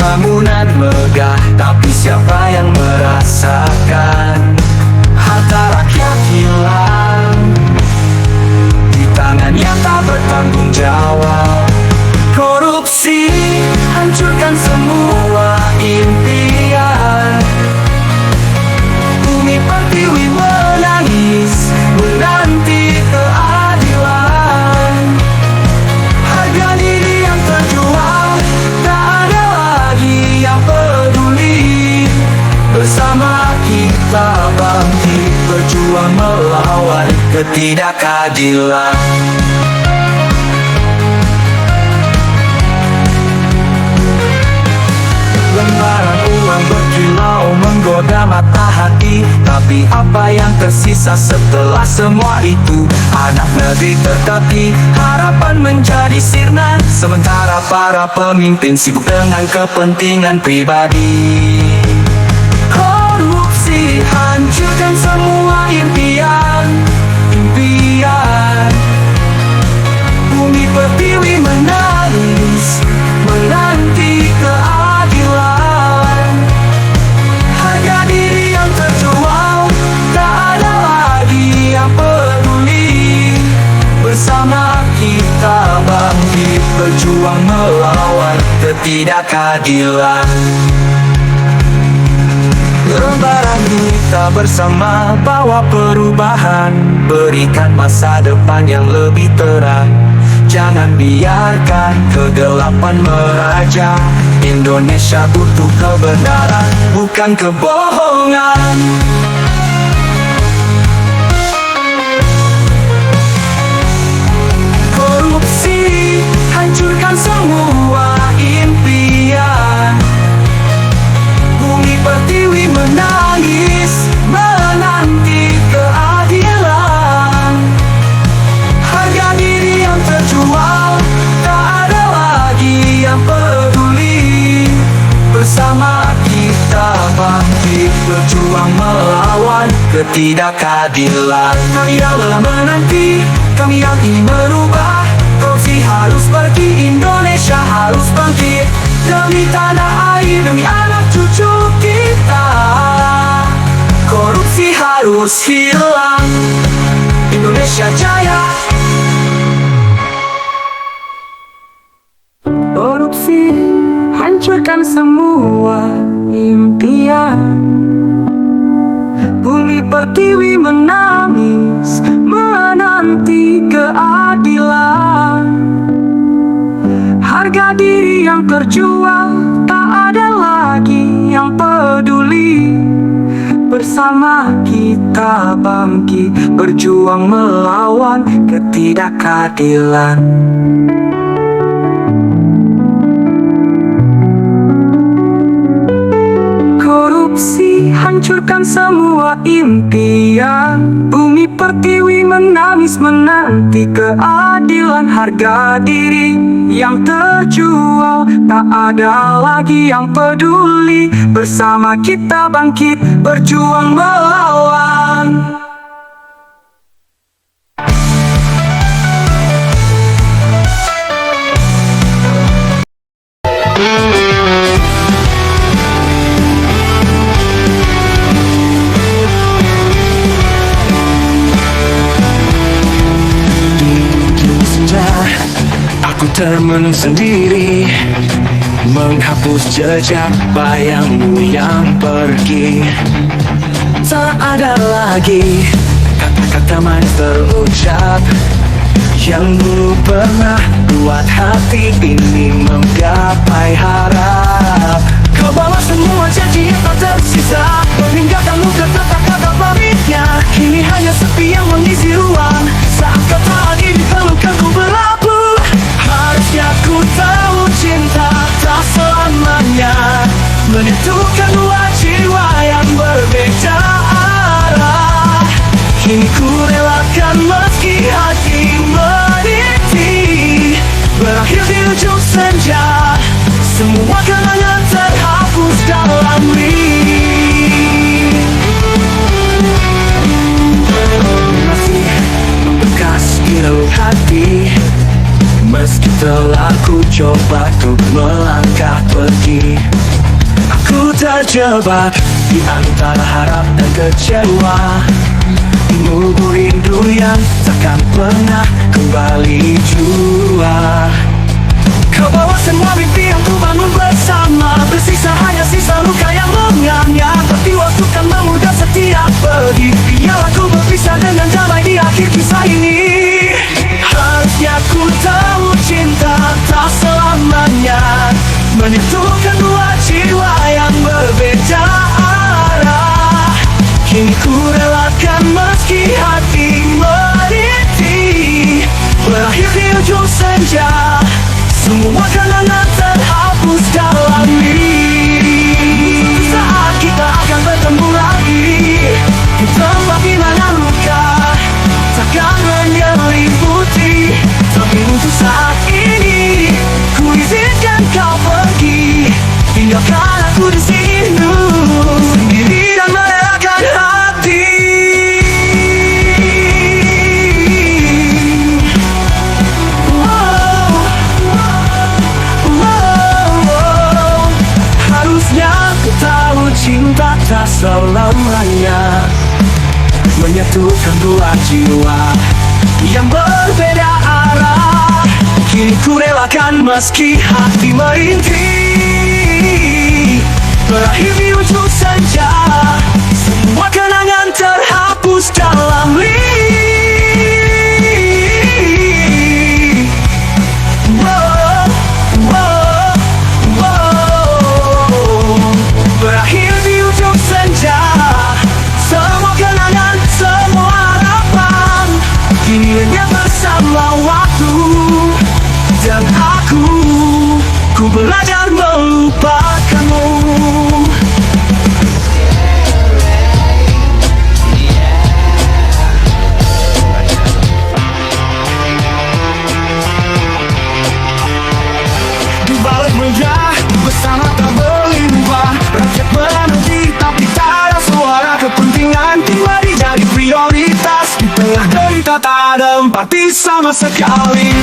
Bangunan megah, tapi siapa yang merasakan? Harta rakyat hilang di tangan yang tak bertanggung jawab. Korupsi hancurkan semua impian. Bumi pertiwi menangis menanti keadilan. Harga diri yang terjual, tak ada lagi yang peduli. Bersama kita bangkit, berjuang melawan ketidakadilan. Lembaran uang berkilau menggoda mata hati, tapi apa yang tersisa setelah semua itu? Anak negeri tertepi, harapan menjadi sirna, sementara para pemimpin sibuk dengan kepentingan pribadi. Korupsi hancurkan semua impian. Bumi pertiwi menangis menanti keadilan. Harga diri yang terjual, tak ada lagi yang peduli. Bersama kita bangkit, berjuang melawan ketidakadilan. Lembaran kita bersama bawa perubahan, berikan masa depan yang lebih terang. Jangan biarkan kegelapan meraja. Indonesia butuh kebenaran, bukan kebohongan. Korupsi hancurkan semua impian. Bumi pertiwi menangis menanti keadilan. Harga diri yang terjual, tak ada lagi yang peduli. Bersama kita bangkit, berjuang melawan ketidakadilan. Kami yang lelah menanti, kami yang ingin merubah. Korupsi harus pergi, Indonesia harus bangkit. Demi tanah air, demi anak cucu kita. Korupsi harus hilang, Indonesia jaya. Korupsi hancurkan semua impian. Bumi pertiwi menangis menanti keadilan. Harga diri yang terjual, tak ada lagi yang peduli. Bersama kita bangkit, berjuang melawan ketidakadilan. Korupsi hancurkan semua impian. Bumi pertiwi menangis menanti keadilan. Harga diri yang terjual, tak ada lagi yang peduli. Bersama kita bangkit, berjuang melawan. Aku termenung sendiri, menghapus jejak bayangmu yang pergi. Tak ada lagi kata-kata manis terucap yang dulu pernah buat hati ini menggapai harap. Kau bawa semua janji yang tak tersisa, meninggalkan luka tak kata pamitnya. Kini hanya sepi yang mengisi ruang. Saat kau tak lagi diperlukan ku berlabuh. Harusnya ku tahu cinta tak selamanya menentukan dua jiwa yang berbeda arah. Kini ku relakan meski hati meniti. Berakhir di ujung senja, semua kenangan terhapus dalam ring. Masih membekas di mencoba untuk melangkah pergi. Aku terjebak di antara harap dan kecewa, menunggu rindu yang takkan pernah kembali jua. Kau bawa semua mimpi yang ku bangun bersama, bersisa hanya sisa luka yang menganga. Tapi waktu kan memudah setiap pergi, biarlah ku berpisah dengan damai di akhir kisah ini. Harusnya ku tahu cinta tak selamanya menyatukan dua jiwa yang berbeda arah. Kini ku relakan meski hati merintih, berakhir di ujung senja, semua kenangan terhapus dalam mimpi. Saat kita akan bertemu lagi di tempat di mana luka takkan menyelimuti. Tapi untuk saat ini ku izinkan kau pergi, tinggalkan aku di sini sendiri dan merelakan hati. Harusnya ku tahu cinta tak selamanya menyatukan dua jiwa yang berbeda arah. Kini ku relakan meski hati merintih, berakhir di ujung senja, semua kenangan terhapus dalam mimpi. Berakhir di ujung senja, semua kenangan, semua harapan kini lenyap bersama waktu. Dan ku belajar melupakanmu. Di balik meja bersama tak berlimpah, rakyat menanti tapi tak ada suara. Kepentingan pribadi jadi prioritas, di tengah derita tak ada empati sama sekali.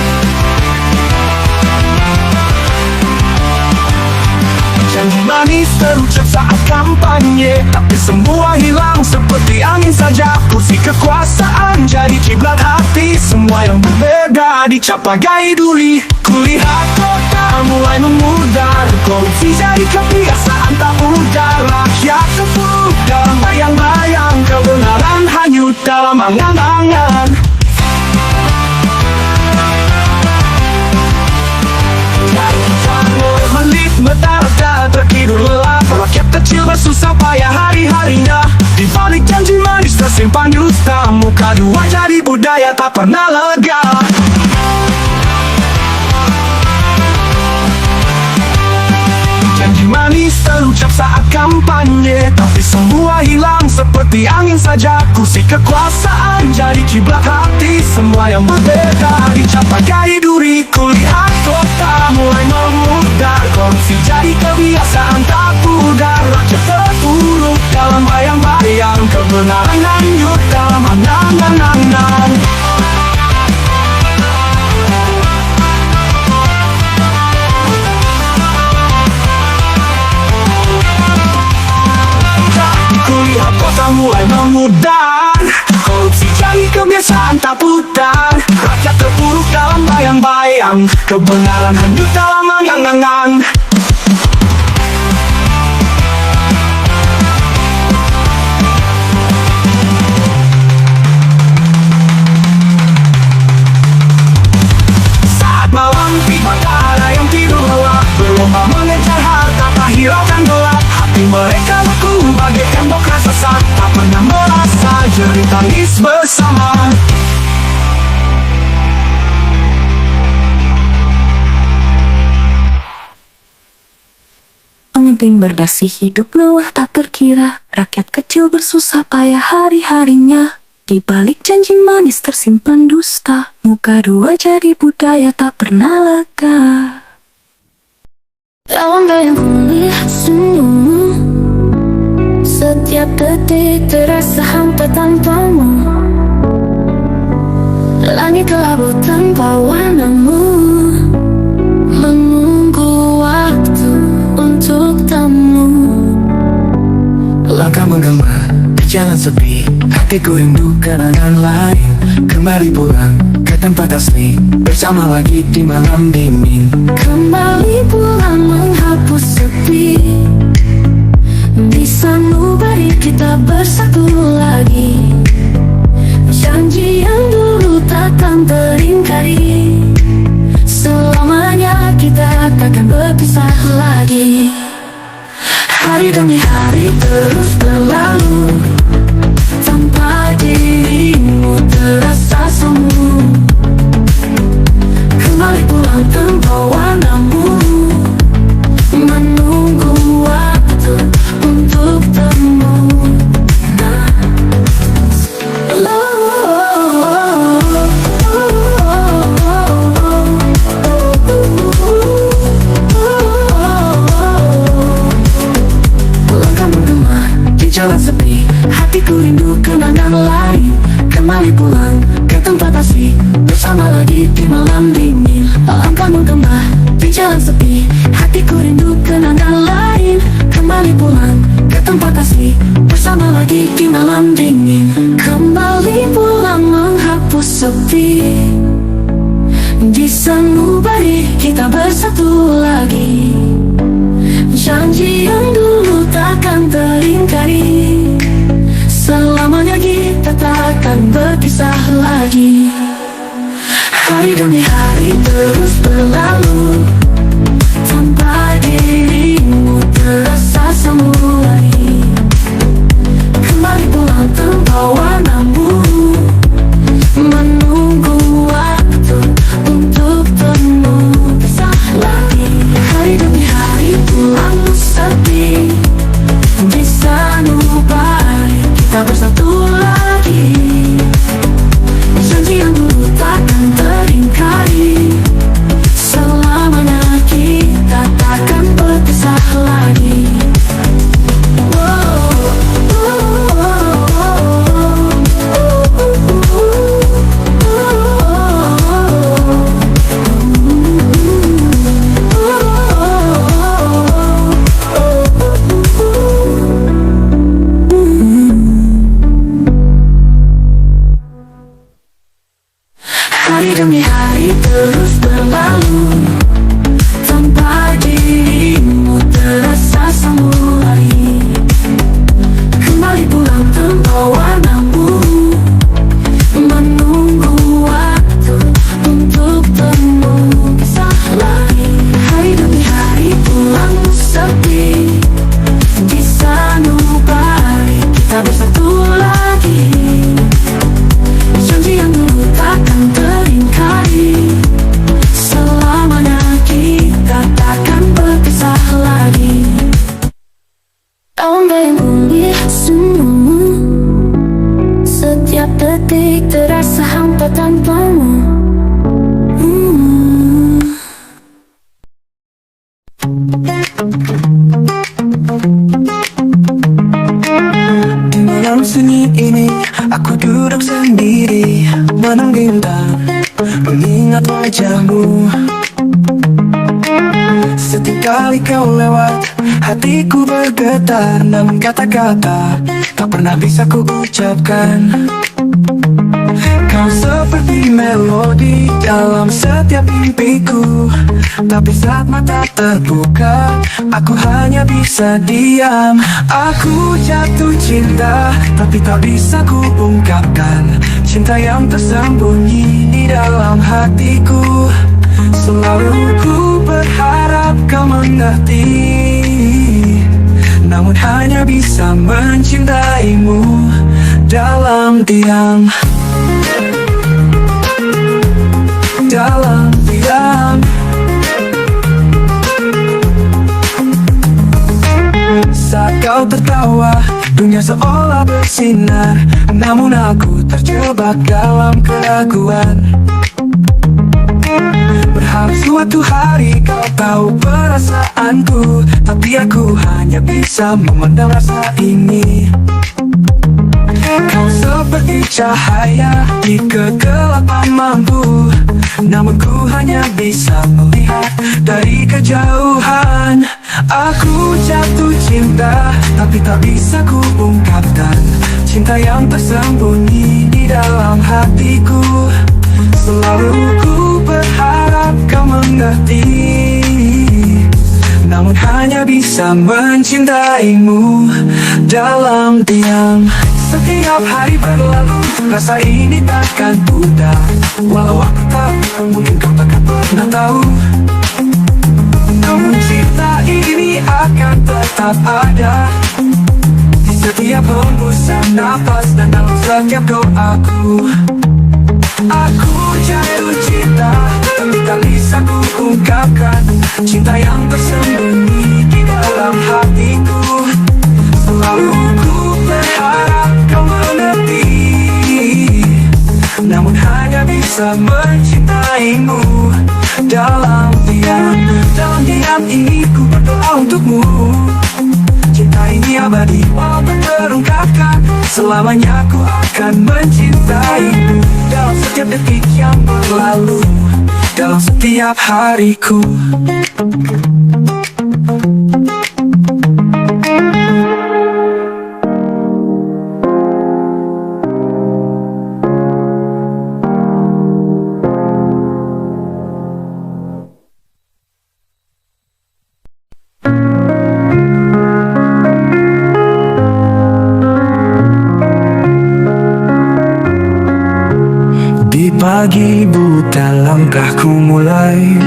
Janji manis terucap saat kampanye, tapi semua hilang seperti angin saja. Kursi kekuasaan jadi kiblat hati, semua yang berbeda dicap bagai duri. Kulihat kota mulai memudar, korupsi jadi kebiasaan tak mudah. Rakyat terpuruk dalam bayang-bayang, kebenaran hanyut dalam angan-angan. Menit mentara tertidur lelap, rakyat kecil bersusah payah hari-harinya. Di balik janji manis tersimpan dusta, muka dua jadi budaya tak pernah lega. Janji manis terucap saat kampanye, tapi semua hilang seperti angin saja. Kursi kekuasaan jadi kiblat hati, semua yang berbeda dicap bagai duri. Kulihat kota mulai memudar, korupsi jadi kebiasaan tak pudar. Rakyat terpuruk dalam bayang-bayang, kebenaran hanyut dalam angan-angan. Kulihat kota mulai memudar, korupsi jadi kebiasaan tak pudar. Rakyat terpuruk dalam bayang-bayang, kebenaran hanyut dalam angan-angan. Saat malam tiba tak ada yang tidur lelap, berlomba mengejar harta tak hiraukan gelap. Hati mereka beku bagai tembok raksasa, tak pernah merasa jerit tangis bersama. Pemimpin berdasi hidup mewah tak terkira, rakyat kecil bersusah payah hari-harinya. Di balik janji manis tersimpan dusta, muka dua jadi budaya tak pernah lega. Dalam bayangku melihat senyummu, setiap detik terasa hampa tanpamu. Langit kelabu tanpa warnamu, jalan sepi, hatiku rindu kenangan lain. Kembali pulang ke tempat asli, bersama lagi di malam dingin. Kembali pulang menghapus sepi, di sanubari kita bersatu lagi. Janji yang dulu takkan teringkari, selamanya kita takkan berpisah lagi. Hari demi hari terus berlalu, tanpa dirimu terasa semu. Kembali pulang tanpa warnamu, menunggu waktu untuk temu. Jalan sepi, hatiku rindu kenangan lain. Kembali pulang ke tempat asli, bersama lagi di malam dingin. Alam kamu gembah di jalan sepi, hatiku rindu kenangan lain. Kembali pulang ke tempat asli, bersama lagi di malam dingin. Kembali pulang menghapus sepi, di sanubari kita bersatu lagi. Janji yang dulu takkan teringkari, selamanya kita takkan berpisah lagi. Hari demi hari terus berlalu, tanpa dirimu terasa semu lagi. Kembali pulang tanpa warnamu, menunggu waktu untuk temu pisah lagi. Hari demi hari pulang sepi, di sanubari kita bersatu lagi. Janji yang dulu takkan teringkari, selamanya kita takkan berpisah lagi. Hari demi hari terus berlalu, tanpa dirimu terasa semu lagi. Kembali pulang tanpa warnamu, menunggu waktu untuk temu pisah lagi. Hari demi hari pulang sepi, di sanubari kita bersatu lagi. Janji yang dulu takkan teringkari, selamanya kita takkan berpisah lagi. Ombak pulih senyummu, setiap detik terasa hampa tanpamu. Di malam sunyi ini, aku duduk sendiri, menunggu dan mengingat wajahmu. Setiap kali kau lewat, hatiku bergetar, namun kata-kata tak pernah bisa ku ucapkan. Kau seperti melodi dalam setiap mimpiku, tapi saat mata terbuka, aku hanya bisa diam. Aku jatuh cinta, tapi tak bisa ku ungkapkan cinta yang tersembunyi di dalam hatiku. Selalu ku berharap kau mengerti, namun hanya bisa mencintaimu dalam diam. Dalam diam. Saat kau tertawa, dunia seolah bersinar, namun aku terjebak dalam keraguan. Berharap suatu hari kau tahu perasaanku, tapi aku hanya bisa memendam rasa ini. Kau seperti cahaya di kegelapan mampu, namun ku hanya bisa melihat dari kejauhan. Aku jatuh cinta cinta, tapi tak bisa ku ungkapkan. Cinta yang tersembunyi di dalam hatiku. Selalu ku berharap kau mengerti, namun hanya bisa mencintaimu dalam diam. Setiap hari berlalu, rasa ini takkan pudar. Walau aku tak mungkin kau takkan pernah tahu, namun cinta ini akan tetap ada di setiap hembusan nafas dan dalam setiap doaku. Aku jatuh cinta, tapi tak bisa ku ungkapkan. Cinta yang tersembunyi di dalam hatiku. Selalu ku berharap kau mengerti, namun hanya bisa mencintaimu dalam diam. Dalam diam ini ku berdoa untukmu. Cinta ini abadi, walaupun terungkapkan. Selamanya ku akan mencintaimu dalam setiap detik yang berlalu, dalam setiap hariku. Di pagi buta langkahku mulai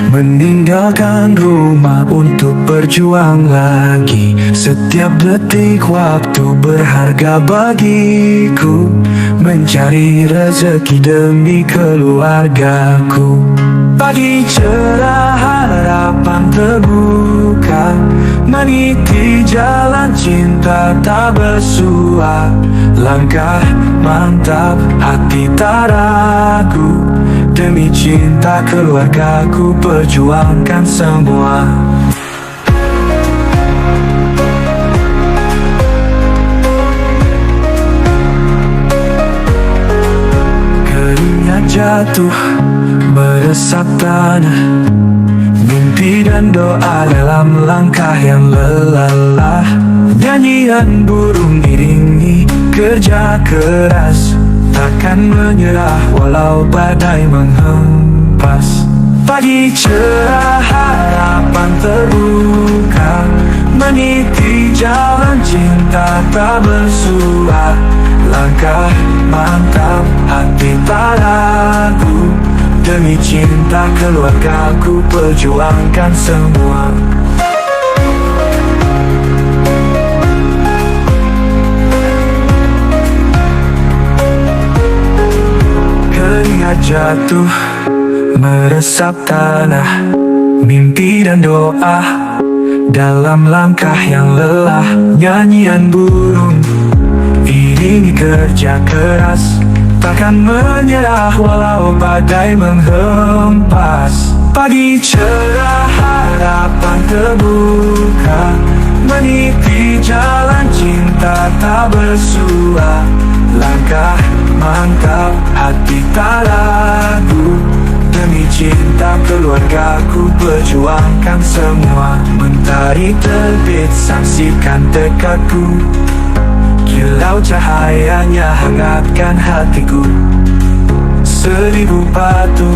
meninggalkan rumah untuk berjuang lagi. Setiap detik waktu berharga bagiku, mencari rezeki demi keluargaku. Pagi cerah harapan terbuka, meniti jalan cinta tak bersua. Langkah mantap, hati tak ragu, demi cinta keluargaku perjuangkan semua. Keringat jatuh meresap tanah, mimpi dan doa dalam langkah yang lelah. Nyanyian burung iringi kerja keras, takkan menyerah walau badai menghempas. Pagi cerah harapan terbuka, meniti jalan cinta tak bersua. Langkah mantap, hati tak ragu, demi cinta keluargaku perjuangkan semua. Keringat jatuh meresap tanah, mimpi dan doa dalam langkah yang lelah. Nyanyian burung iringi kerja keras, takkan menyerah walau badai menghempas. Pagi cerah harapan terbuka, meniti jalan cinta tak bersua. Langkah mantap, hati tak ragu, demi cinta keluargaku perjuangkan semua. Mentari terbit, saksikan tekadku, kilau cahayanya hangatkan hatiku. 1000 batu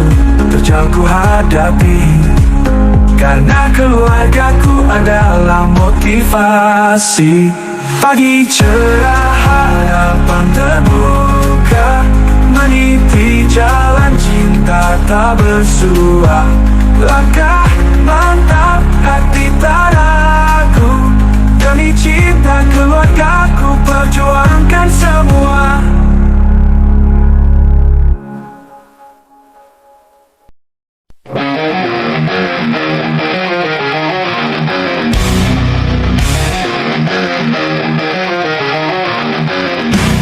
terjal ku hadapi, karena keluargaku adalah motivasi. Pagi cerah harapan terbuka, meniti jalan cinta tak bersua. Langkah mantap, hati tak ragu, demi cinta keluargaku perjuangkan semua.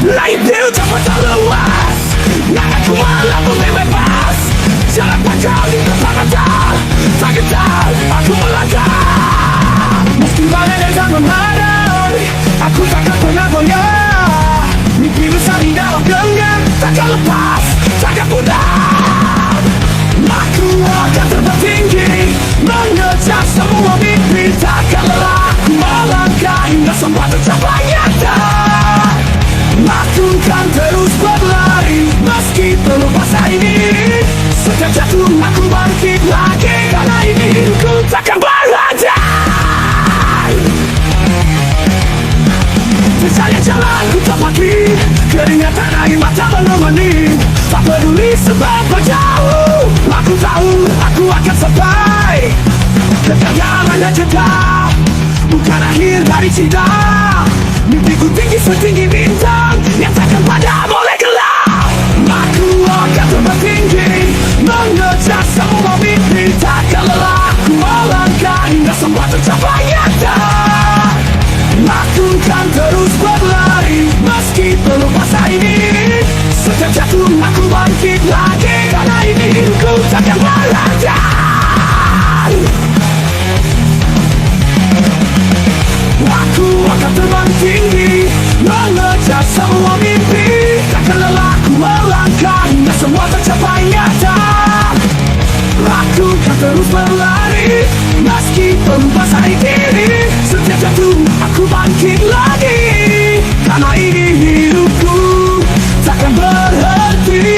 Lain dia ucapan tak luas, aku malah boleh bebas. Jalan panjang di depan mata, tak gentar aku melangkah. Meski badai datang memadai, aku takkan pernah goyah. Mimpi besar di dalam genggam, takkan lepas, takkan punah. Aku akan terbang tinggi, mengejar semua mimpi, takkan lelah. hingga semua tercapai nyata. Aku kan terus berlari meski terlupa ini. Setiap jatuh aku bangkit lagi, karena ini hidupku takkan berhenti. Misalnya jalan ku tapaki, keringatan air mata menemani. Tak peduli seberapa jauh, aku tahu aku akan sampai. Kegagalan hanya jeda, bukan akhir dari cinta. Mimpiku tinggi setinggi bintang yang takkan padam oleh gelap. Aku akan terbang tinggi, mengejar semua mimpi. Takkan lelah ku melangkah hingga semua tercapai nyata. Aku kan terus berlari meski terlupa ini. Setiap jatuh aku bangkit lagi, karena ini hidupku takkan berhenti. Aku akan terbang tinggi, mengejar semua mimpi. Takkan lelah ku melangkah hingga semua tercapai nyata. Aku kan terus berlari meski terlupa ini. Setiap jatuh aku bangkit lagi, karena ini hidupku takkan berhenti.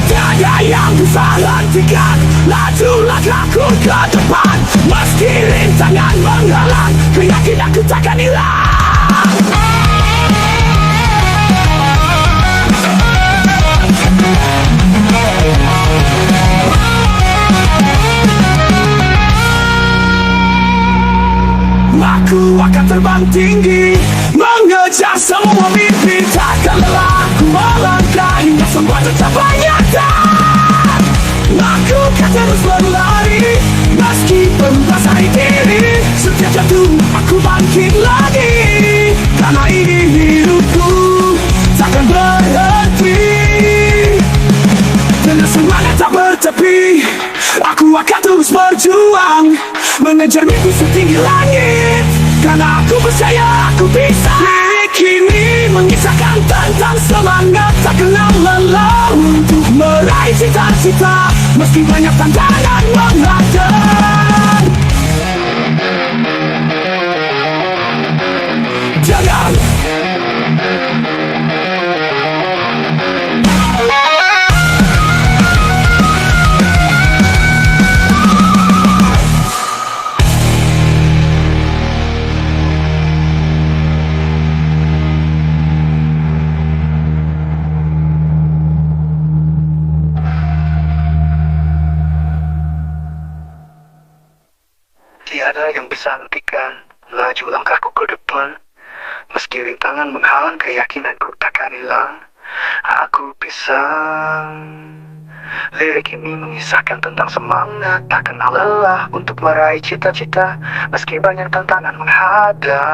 Tiada yang bisa hentikan laju langkahku ke depan. Meski rintangan menghalang, keyakinanku takkan hilang. Aku akan terbang tinggi, mengejar semua mimpi. Takkan lelah ku melangkah hingga semua tercapai nyata. Aku akan terus berlari meski terlupa ini. Setiap jatuh aku bangkit lagi, karena ini hidupku takkan berhenti. Dengan semangat tak bertepi, aku akan terus berjuang, mengejar mimpi setinggi langit. Karena aku percaya aku bisa. Lirik ini mengisahkan tentang semangat tak kenal lelah untuk meraih cita-cita meski banyak tantangan menghadang. Jangan tiada yang bisa hentikan laju langkahku ke depan. Meski rintangan menghalang, keyakinanku takkan hilang. Aku bisa. Lirik ini mengisahkan tentang semangat tak kenal lelah untuk meraih cita-cita meski banyak tantangan menghadang.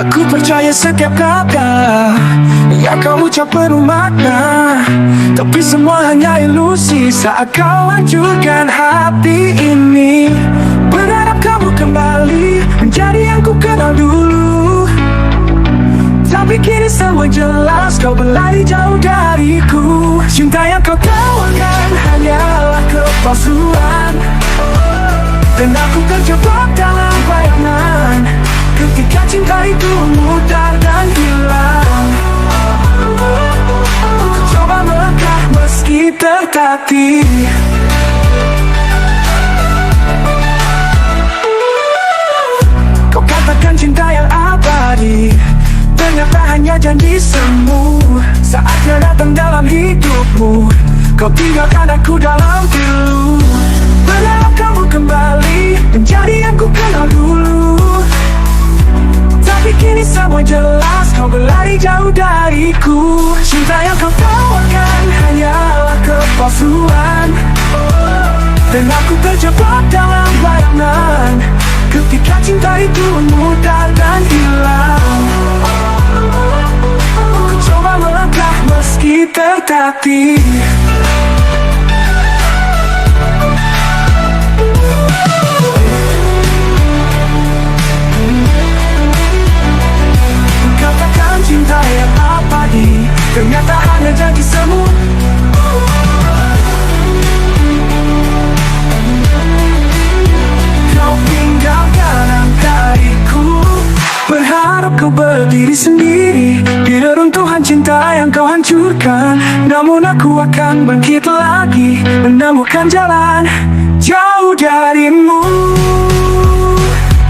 Aku percaya setiap kata yang kau ucap penuh makna, tapi semua hanya ilusi saat kau hancurkan hati ini. Berharap kamu kembali menjadi yang ku kenal dulu, tapi kini semua jelas kau berlari jauh dariku. Cinta yang kau tawarkan hanyalah kepalsuan, dan aku terjebak dalam bayangan ketika cinta itu mudah dan hilang. Ku coba melangkah meski tertatih. Kau katakan cinta yang abadi, ternyata hanya janji semu. Saatnya datang dalam hidupmu, kau tinggalkan aku dalam pilu. Berharap kamu kembali menjadi yang ku kenal dulu, tapi kini semua jelas kau berlari jauh dariku. Cinta yang kau tawarkan hanyalah kepalsuan, dan aku terjebak dalam bayangan ketika cinta itu mudah dan hilang. Ku coba melangkah meski tertatih. akan bangkit lagi, menemukan jalan jauh darimu.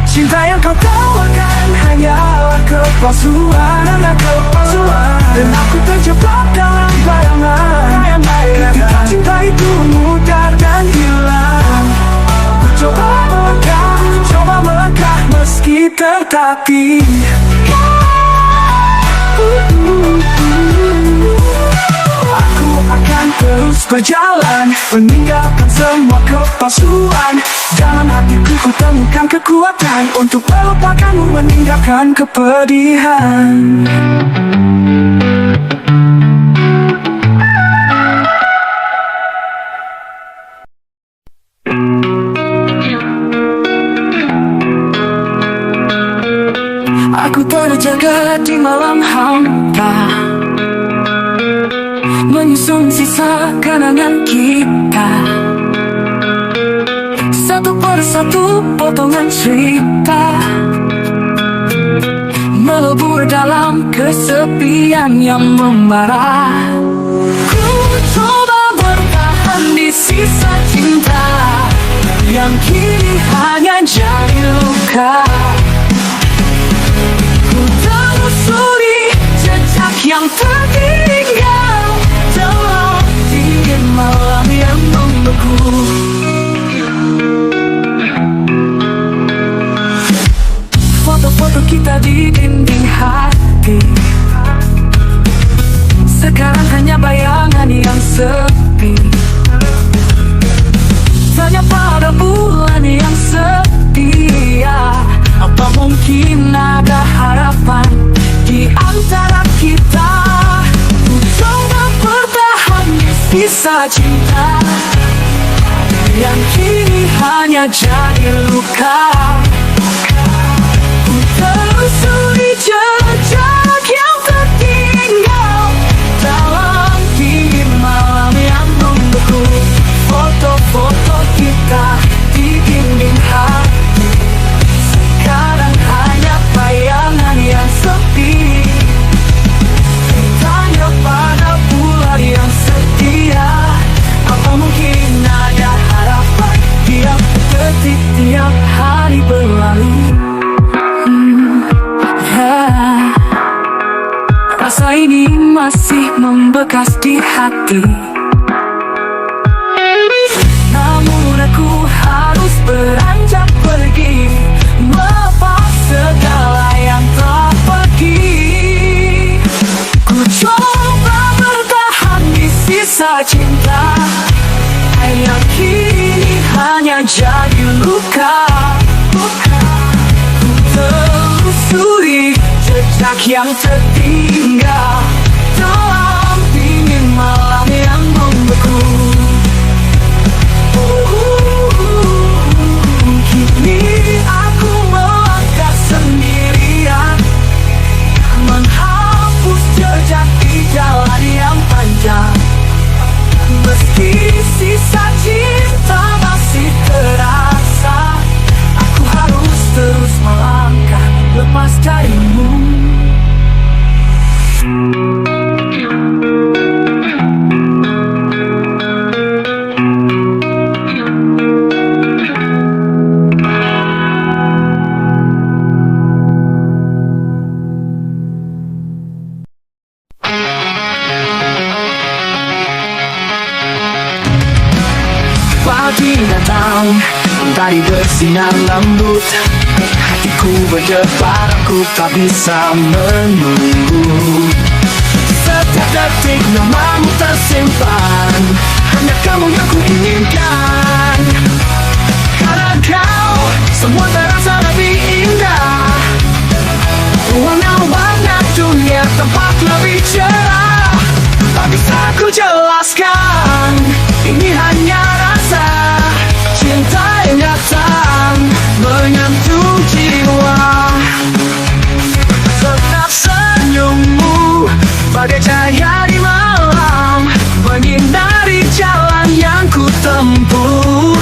Cinta yang kau tawarkan hanyalah kepalsuan, dan aku terjebak dalam bayangan. Ketika cinta itu mudar dan hilang, ku coba melangkah meski tertatih. Aku akan terus berjalan, meninggalkan semua kepalsuan. Dalam hatiku ku temukan kekuatan untuk melupakanmu, meninggalkan kepedihan. Aku terjaga di malam hampa, menyusun sisa kenangan kita. Satu persatu potongan cerita melebur dalam kesepian yang membara. Ku coba bertahan di sisa cinta yang kini hanya jadi luka. Ku telusuri jejak yang tertinggal dalam dingin malam yang membeku. Foto-foto kita di dinding hati sekarang hanya bayangan yang sepi. Tanya pada bulan yang setia, apa mungkin ada harapan di antara kita? Ku coba bertahan di sisa cinta yang kini hanya jadi luka. Ku telusuri jejak yang tertinggal dalam dingin malam yang membeku. Foto-foto kita di dinding hati sekarang hanya bayangan yang sepi. Tanya pada bulan yang setia, apa mungkin ada harapan tiap detik, tiap hari berlalu. Rasa ini masih membekas di hati, namun aku harus beranjak pergi, melepas segala yang telah pergi. Ku coba bertahan di sisa cinta yang kini hanya jadi luka. Ku telusuri jejak yang tertinggal dalam dingin malam yang membeku. Kini aku melangkah sendirian, menghapus jejak di jalan yang panjang. Meski sisa cinta masih terasa, aku harus terus melangkah lepas darimu. Pagi datang, tadi bersinar lembut. Hatiku berdebar, aku tak bisa menunggu. Setiap detik namamu tersimpan, hanya kamu yang ku inginkan. Karena kau, semua terasa lebih indah. Warna-warna dunia tampak lebih cerah. Tak bisa ku jelaskan, ini hanya rasa cinta yang datang menyentuh jiwa. Tetap senyummu bagai cahaya di malam, menyinari jalan yang ku tempuh.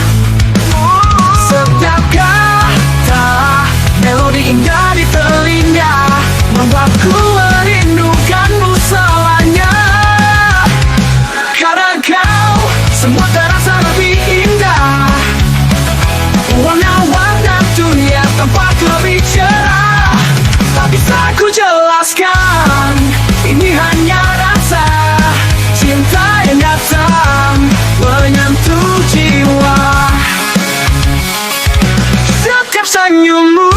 Senyummu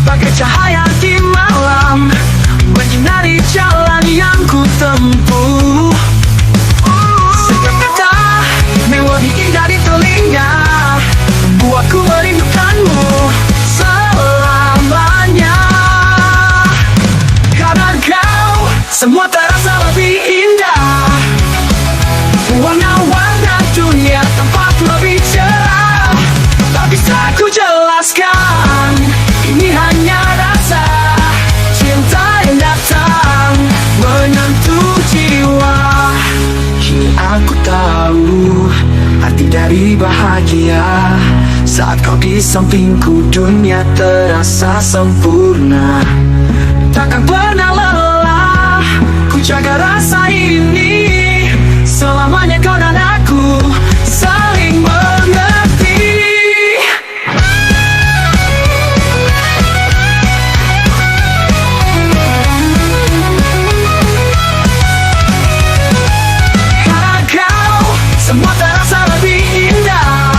bagai cahaya di malam, menyinari jalan yang ku tempuh. Setiap kata melodi indah di telinga, buatku merindukanmu selamanya. Karena kau, semua terasa lebih indah. Warna-warna dunia tampak lebih cerah. Tak bisa ku jelaskan, ini hanya rasa cinta yang datang menyentuh jiwa. Kini aku tahu arti dari bahagia. Saat kau di sampingku dunia terasa sempurna. Takkan pernah lelah ku jaga rasa ini. Selamanya kau dan aku saling mengerti. Karena kau, semua terasa lebih indah.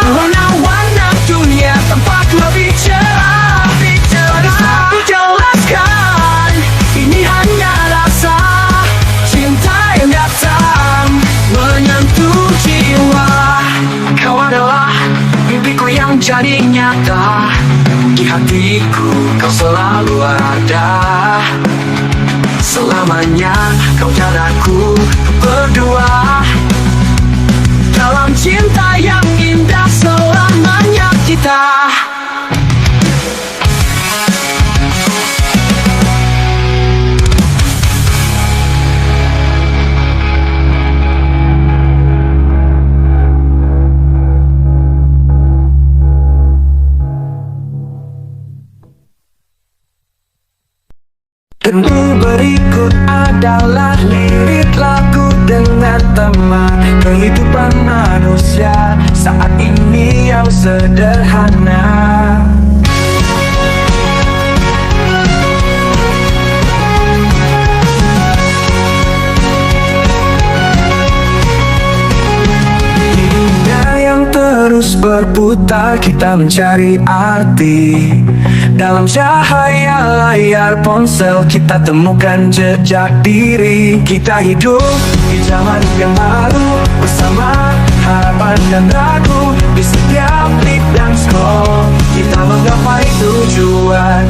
Warna-warna dunia tampak lebih cerah. Tak bisa ku jelaskan, ini hanya rasa cinta yang datang menyentuh jiwa. Kau adalah mimpiku yang jadi nyata. Di hatiku kau selalu ada. Selamanya kau dan aku berdua dalam cinta yang indah. Selamanya kita. Dan berikut adalah lirik lagu dengan tema kehidupan manusia saat ini yang sederhana. Di dunia yang terus berputar, kita mencari arti. Dalam cahaya layar ponsel kita temukan jejak diri. Kita hidup di zaman yang baru bersama harapan dan ragu. Di setiap klik dan scroll kita menggapai tujuan.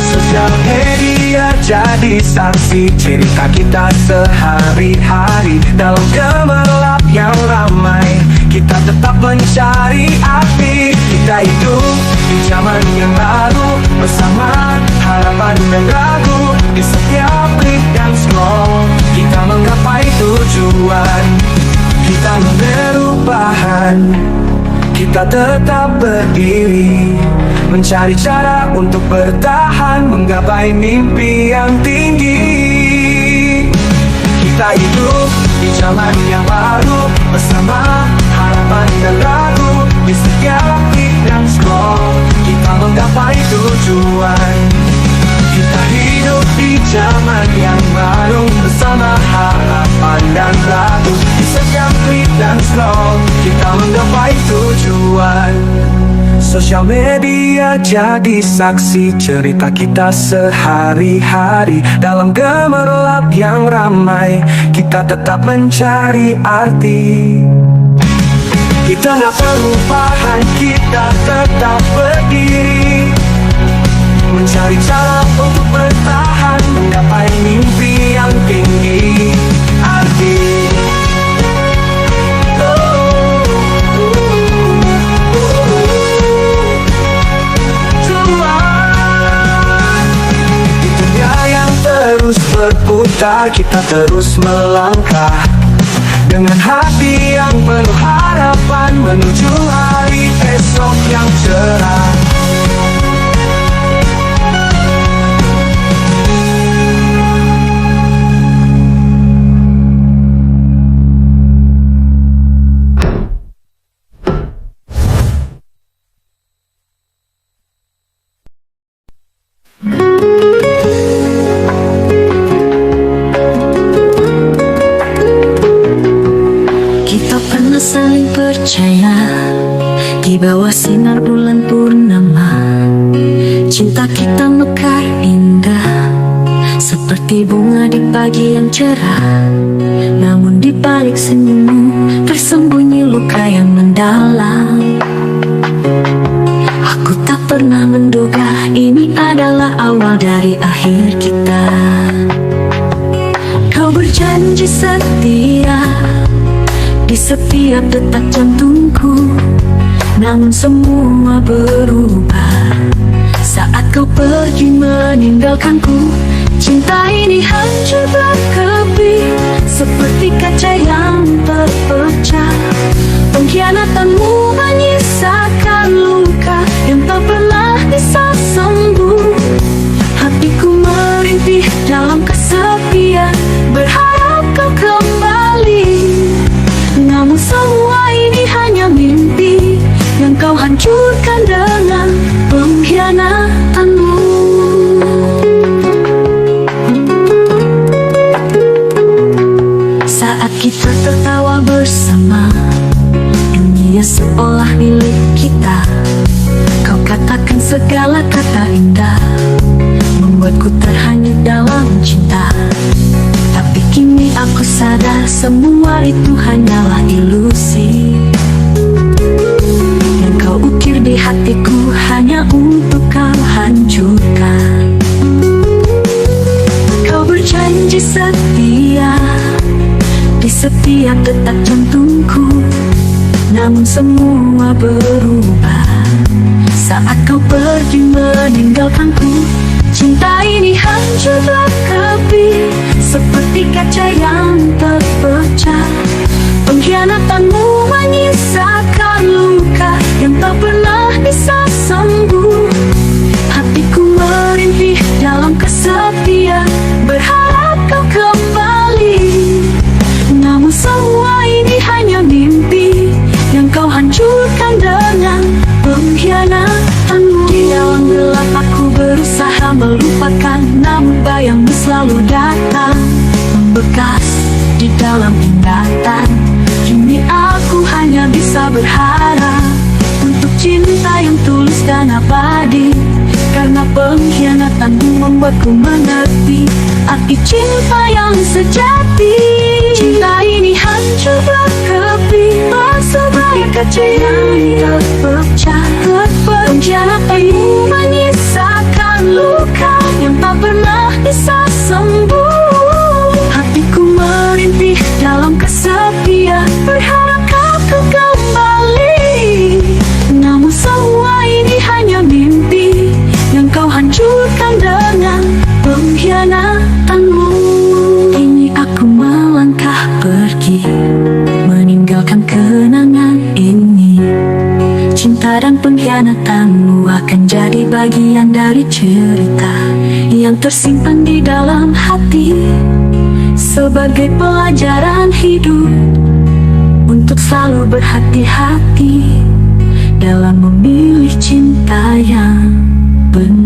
Sosial media jadi saksi cerita kita sehari-hari. Dalam gemerlap yang ramai kita tetap mencari arti. Kita hidup di zaman yang baru bersama harapan dan ragu. Di setiap klik dan scroll kita menggapai tujuan. Kita perubahan, kita tetap berdiri, mencari cara untuk bertahan, menggapai mimpi yang tinggi. Kita hidup di zaman yang baru bersama harapan dan ragu. Di setiap klik dan scroll kita menggapai tujuan. Kita hidup di zaman yang baru bersama harapan dan ragu. Di setiap klik dan scroll kita menggapai tujuan. Sosial media jadi saksi cerita kita sehari-hari. Dalam gemerlap yang ramai kita tetap mencari arti. Kita gak perubahan, kita tetap berdiri, mencari cara untuk bertahan, menggapai mimpi yang tinggi. Arti di dunia yang terus berputar, kita terus melangkah dengan hati yang penuh harapan menuju hari esok yang cerah. percaya di bawah sinar bulan purnama, cinta kita mekar indah seperti bunga di pagi yang cerah. Namun di balik senyummu tersembunyi luka yang mendalam. Aku tak pernah menduga ini adalah awal dari akhir kita. Kau berjanji setia di setiap detak jantungku, namun semua berubah saat kau pergi meninggalkanku. Cinta ini hancur berkeping seperti kaca yang terpecah. Pengkhianatanmu menyisakan luka yang tak pernah bisa sembuh. Hatiku merintih dalam kesepian, berharap kau kembali. Namun semua ini hanya mimpi yang kau hancurkan dengan pengkhianatanmu. Saat kita tertawa bersama, dunia seolah milik kita. Kau katakan segala kata indah, membuatku terhanyut dalam cinta. Tapi kini aku sadar semua itu hanyalah ilusi yang kau ukir di hatiku hanya untuk kau hancurkan. Kau berjanji setia di setiap detak jantungku, namun semua berubah saat kau pergi meninggalkanku. Cinta ini hancur berkeping seperti kaca yang terpecah. Pengkhianatanmu menyisakan luka yang tak pernah bisa sembuh. Hatiku merintih dalam kesepian, berharap kau kembali. Namun semua ini hanya mimpi yang kau hancurkan dengan pengkhianatanmu. Di dalam gelap aku berusaha melupakan, namun bayangmu selalu datang, membekas di dalam ingatan. Kini aku hanya bisa berharap untuk cinta yang tulus dan abadi, karena pengkhianatanmu membuatku mengerti arti cinta yang sejati. Cinta ini hancur berkeping seperti kaca yang terpecah. Pengkhianatanmu menyisakan luka yang tak pernah bisa sembuh. Hatiku merintih dalam kesepian, berharap kau kembali. Namun semua ini hanya mimpi yang kau hancurkan dengan pengkhianatanmu. Kini aku melangkah pergi, meninggalkan kenangan ini. Cinta dan pengkhianatanmu akan jadi bagian dari cerita yang tersimpan di dalam hati, sebagai pelajaran hidup untuk selalu berhati-hati dalam memilih cinta yang benar.